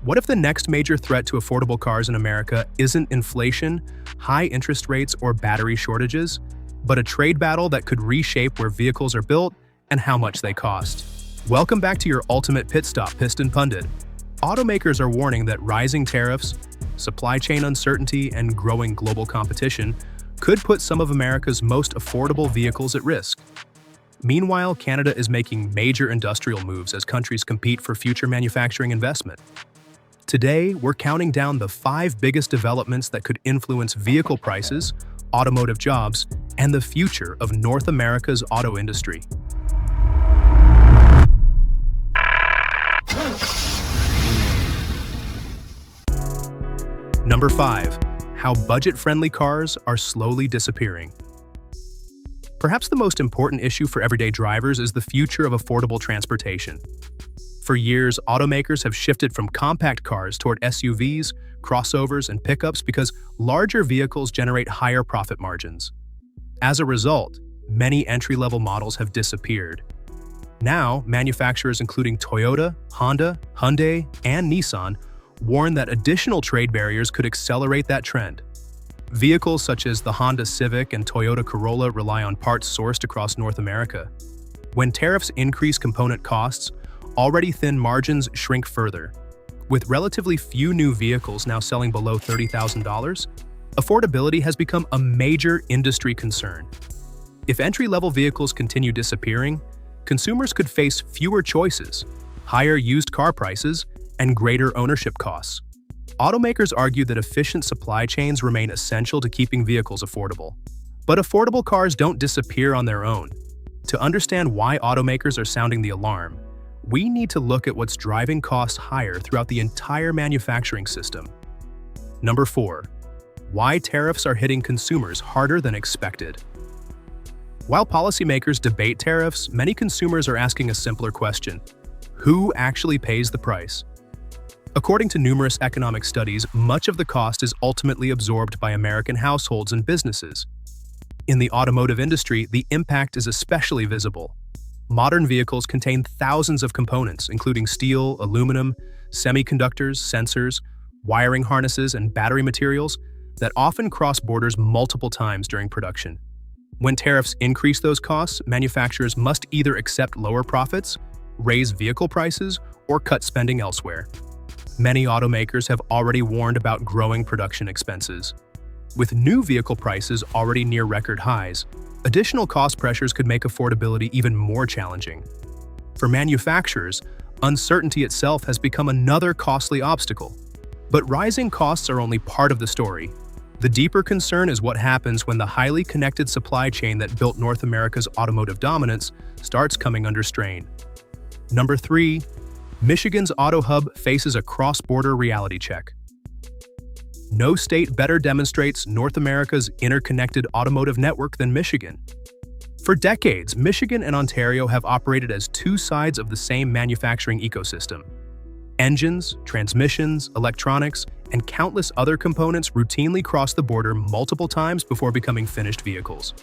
What if the next major threat to affordable cars in America isn't inflation, high interest rates, or battery shortages, but a trade battle that could reshape where vehicles are built and how much they cost? Welcome back to your ultimate pit stop, Piston Pundit. Automakers are warning that rising tariffs, supply chain uncertainty, and growing global competition could put some of America's most affordable vehicles at risk. Meanwhile, Canada is making major industrial moves as countries compete for future manufacturing investment. Today, we're counting down the 5 biggest developments that could influence vehicle prices, automotive jobs, and the future of North America's auto industry. Number 5. How budget-friendly cars are slowly disappearing. Perhaps the most important issue for everyday drivers is the future of affordable transportation. For years, automakers have shifted from compact cars toward SUVs, crossovers, and pickups because larger vehicles generate higher profit margins. As a result, many entry-level models have disappeared. Now, manufacturers including Toyota, Honda, Hyundai, and Nissan warn that additional trade barriers could accelerate that trend. Vehicles such as the Honda Civic and Toyota Corolla rely on parts sourced across North America. When tariffs increase component costs, already thin margins shrink further. With relatively few new vehicles now selling below $30,000, affordability has become a major industry concern. If entry-level vehicles continue disappearing, consumers could face fewer choices, higher used car prices, and greater ownership costs. Automakers argue that efficient supply chains remain essential to keeping vehicles affordable. But affordable cars don't disappear on their own. To understand why automakers are sounding the alarm, we need to look at what's driving costs higher throughout the entire manufacturing system. Number 4. Why tariffs are hitting consumers harder than expected. While policymakers debate tariffs, many consumers are asking a simpler question: who actually pays the price? According to numerous economic studies, much of the cost is ultimately absorbed by American households and businesses. In the automotive industry, the impact is especially visible. Modern vehicles contain thousands of components, including steel, aluminum, semiconductors, sensors, wiring harnesses, and battery materials that often cross borders multiple times during production. When tariffs increase those costs, manufacturers must either accept lower profits, raise vehicle prices, or cut spending elsewhere. Many automakers have already warned about growing production expenses. With new vehicle prices already near record highs, additional cost pressures could make affordability even more challenging. For manufacturers, uncertainty itself has become another costly obstacle. But rising costs are only part of the story. The deeper concern is what happens when the highly connected supply chain that built North America's automotive dominance starts coming under strain. Number 3. Michigan's Auto Hub faces a cross-border reality check. No state better demonstrates North America's interconnected automotive network than Michigan. For decades, Michigan and Ontario have operated as two sides of the same manufacturing ecosystem. Engines, transmissions, electronics, and countless other components routinely cross the border multiple times before becoming finished vehicles.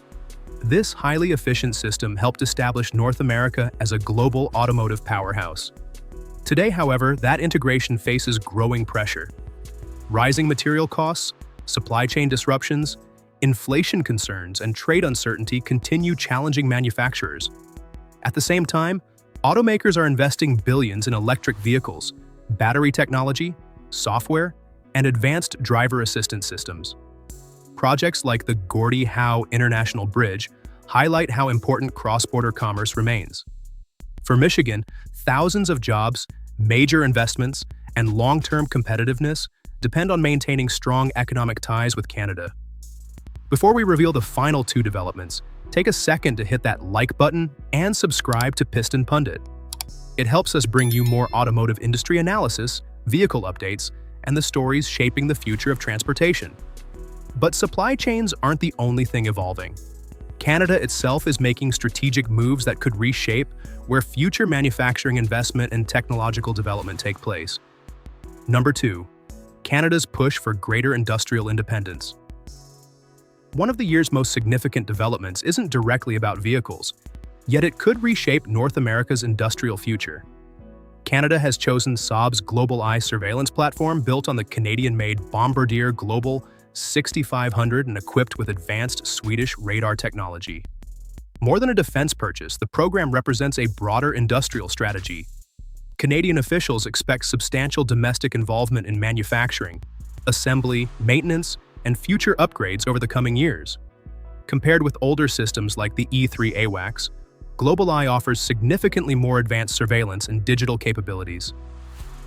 This highly efficient system helped establish North America as a global automotive powerhouse. Today, however, that integration faces growing pressure. Rising material costs, supply chain disruptions, inflation concerns, and trade uncertainty continue challenging manufacturers. At the same time, automakers are investing billions in electric vehicles, battery technology, software, and advanced driver assistance systems. Projects like the Gordie Howe International Bridge highlight how important cross-border commerce remains. For Michigan, thousands of jobs, major investments, and long-term competitiveness depend on maintaining strong economic ties with Canada. Before we reveal the final 2 developments, take a second to hit that like button and subscribe to Piston Pundit. It helps us bring you more automotive industry analysis, vehicle updates, and the stories shaping the future of transportation. But supply chains aren't the only thing evolving. Canada itself is making strategic moves that could reshape where future manufacturing investment and technological development take place. Number 2. Canada's push for greater industrial independence. One of the year's most significant developments isn't directly about vehicles, yet it could reshape North America's industrial future. Canada has chosen Saab's Global Eye surveillance platform built on the Canadian-made Bombardier Global 6500 and equipped with advanced Swedish radar technology. More than a defense purchase, the program represents a broader industrial strategy. Canadian officials expect substantial domestic involvement in manufacturing, assembly, maintenance, and future upgrades over the coming years. Compared with older systems like the E3 AWACS, Global Eye offers significantly more advanced surveillance and digital capabilities.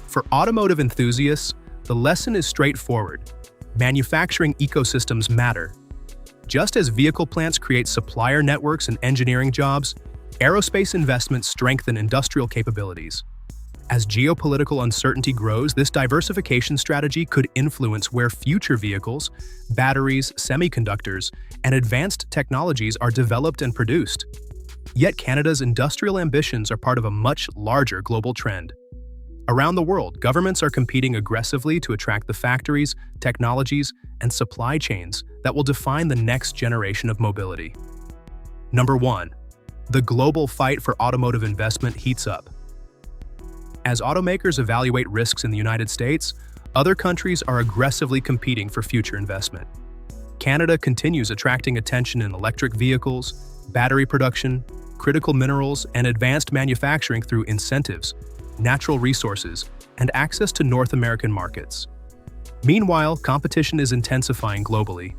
For automotive enthusiasts, the lesson is straightforward. Manufacturing ecosystems matter. Just as vehicle plants create supplier networks and engineering jobs, aerospace investments strengthen industrial capabilities. As geopolitical uncertainty grows, this diversification strategy could influence where future vehicles, batteries, semiconductors, and advanced technologies are developed and produced. Yet Canada's industrial ambitions are part of a much larger global trend. Around the world, governments are competing aggressively to attract the factories, technologies, and supply chains that will define the next generation of mobility. Number 1. The global fight for automotive investment heats up. As automakers evaluate risks in the United States, other countries are aggressively competing for future investment. Canada continues attracting attention in electric vehicles, battery production, critical minerals, and advanced manufacturing through incentives, natural resources, and access to North American markets. Meanwhile, competition is intensifying globally.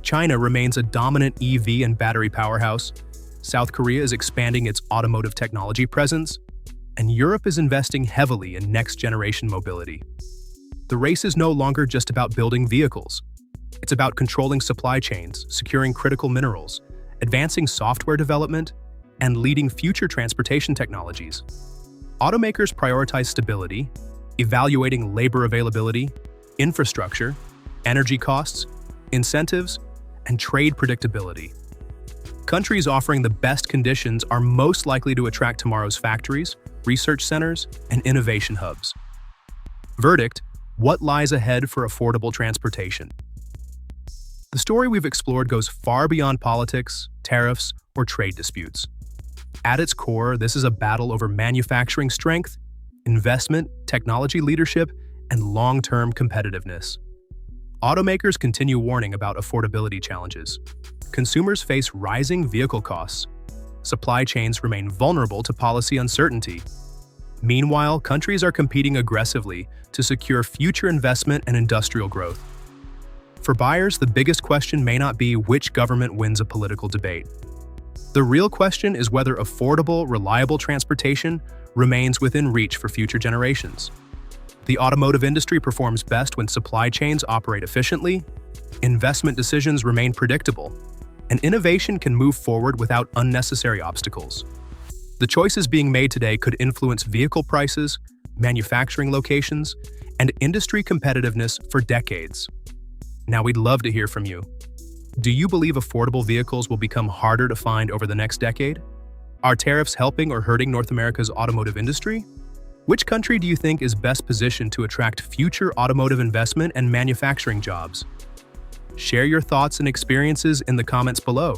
China remains a dominant EV and battery powerhouse, South Korea is expanding its automotive technology presence, and Europe is investing heavily in next-generation mobility. The race is no longer just about building vehicles. It's about controlling supply chains, securing critical minerals, advancing software development, and leading future transportation technologies. Automakers prioritize stability, evaluating labor availability, infrastructure, energy costs, incentives, and trade predictability. Countries offering the best conditions are most likely to attract tomorrow's factories, research centers, and innovation hubs. Verdict: what lies ahead for affordable transportation? The story we've explored goes far beyond politics, tariffs, or trade disputes. At its core, this is a battle over manufacturing strength, investment, technology leadership, and long-term competitiveness. Automakers continue warning about affordability challenges. Consumers face rising vehicle costs. Supply chains remain vulnerable to policy uncertainty. Meanwhile, countries are competing aggressively to secure future investment and industrial growth. For buyers, the biggest question may not be which government wins a political debate. The real question is whether affordable, reliable transportation remains within reach for future generations. The automotive industry performs best when supply chains operate efficiently, investment decisions remain predictable, and innovation can move forward without unnecessary obstacles. The choices being made today could influence vehicle prices, manufacturing locations, and industry competitiveness for decades. Now, we'd love to hear from you. Do you believe affordable vehicles will become harder to find over the next decade? Are tariffs helping or hurting North America's automotive industry? Which country do you think is best positioned to attract future automotive investment and manufacturing jobs? Share your thoughts and experiences in the comments below.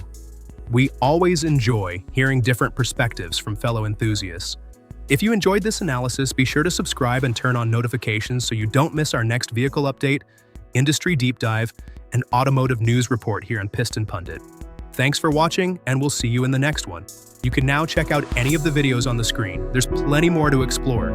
We always enjoy hearing different perspectives from fellow enthusiasts. If you enjoyed this analysis, be sure to subscribe and turn on notifications so you don't miss our next vehicle update, industry deep dive, and automotive news report here on Piston Pundit. Thanks for watching, and we'll see you in the next one. You can now check out any of the videos on the screen. There's plenty more to explore.